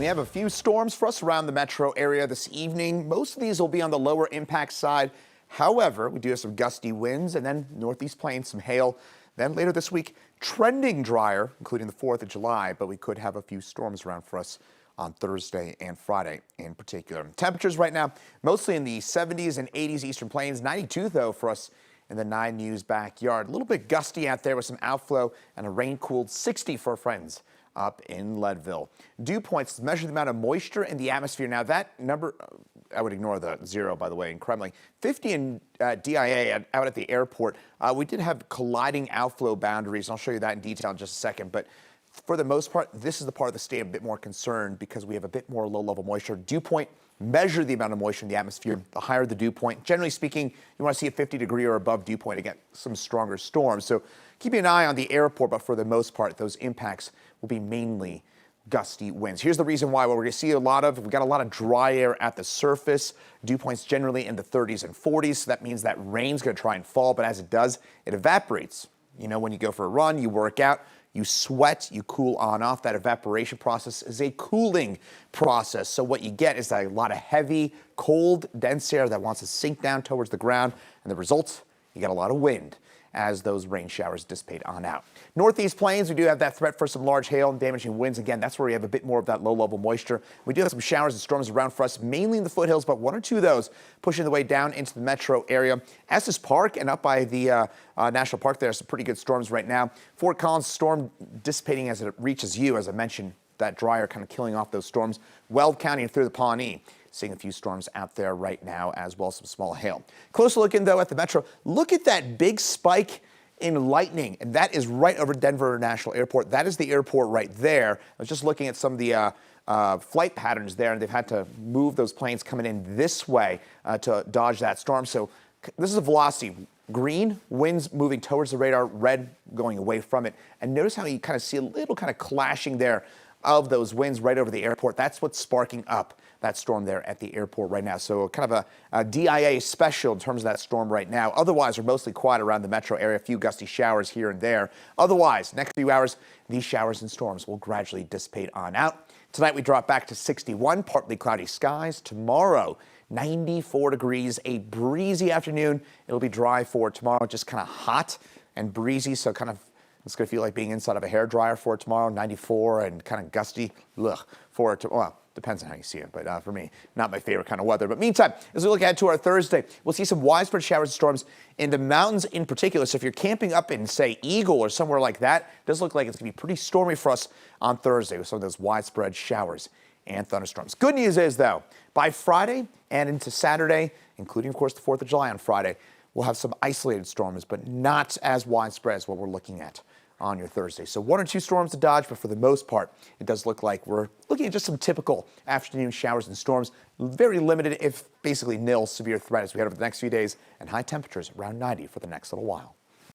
We have a few storms for us around the metro area this evening. Most of these will be on the lower impact side. However, we do have some gusty winds and then northeast plains, some hail. Then later this week, trending drier, including the 4th of July, but we could have a few storms around for us on Thursday and Friday in particular. Temperatures right now, mostly in the 70s and 80s eastern plains. 92 though for us in the 9 News backyard. A little bit gusty out there with some outflow and a rain-cooled 60 for our friends up in Leadville. Dew points measure the amount of moisture in the atmosphere. Now that number, I would ignore the 0, by the way, in Kremlin. 50 in DIA out at the airport. We did have colliding outflow boundaries. I'll show you that in detail in just a second. But for the most part, this is the part of the state I'm a bit more concerned because we have a bit more low-level moisture. Dew point measure the amount of moisture in the atmosphere. The higher the dew point, generally speaking, you want to see a 50-degree or above dew point to get some stronger storms. So keeping an eye on the airport, but for the most part, those impacts will be mainly gusty winds. Here's the reason why. Well, we're going to see we've got a lot of dry air at the surface. Dew points generally in the 30s and 40s. So that means that rain's going to try and fall, but as it does, it evaporates. You know, when you go for a run, you work out, you sweat, you cool on off. That evaporation process is a cooling process. So what you get is a lot of heavy, cold, dense air that wants to sink down towards the ground. And the result, you get a lot of wind as those rain showers dissipate on out. Northeast plains, we do have that threat for some large hail and damaging winds. Again, that's where we have a bit more of that low-level moisture. We do have some showers and storms around for us, mainly in the foothills, but 1 or 2 of those pushing the way down into the metro area. Estes Park and up by the National Park, there are some pretty good storms right now. Fort Collins storm dissipating as it reaches you, as I mentioned, that Drier kind of killing off those storms. Weld County and through the Pawnee. Seeing a few storms out there right now, as well as some small hail. Closer looking, though, at the metro. Look at that big spike in lightning, and that is right over Denver International Airport. That is the airport right there. I was just looking at some of the flight patterns there, and they've had to move those planes coming in this way to dodge that storm. So this is a velocity. Green, winds moving towards the radar, red going away from it. And notice how you kind of see a little kind of clashing there of those winds right over the airport. That's what's sparking up that storm there at the airport right now. So kind of a DIA special in terms of that storm right now. Otherwise, we're mostly quiet around the metro area. A few gusty showers here and there. Otherwise, next few hours, these showers and storms will gradually dissipate on out. Tonight, we drop back to 61, partly cloudy skies. Tomorrow, 94 degrees, a breezy afternoon. It'll be dry for tomorrow, just kind of hot and breezy. So kind of it's going to feel like being inside of a hairdryer for tomorrow, 94 and kind of gusty. For it, well, depends on how you see it, but for me, not my favorite kind of weather. But meantime, as we look ahead to our Thursday, we'll see some widespread showers and storms in the mountains in particular. So if you're camping up in, say, Eagle or somewhere like that, it does look like it's going to be pretty stormy for us on Thursday with some of those widespread showers and thunderstorms. Good news is, though, by Friday and into Saturday, including, of course, the 4th of July on Friday, we'll have some isolated storms, but not as widespread as what we're looking at on your Thursday. So 1 or 2 storms to dodge, but for the most part, it does look like we're looking at just some typical afternoon showers and storms. Very limited, if basically nil, severe threat as we head over the next few days, and high temperatures around 90 for the next little while.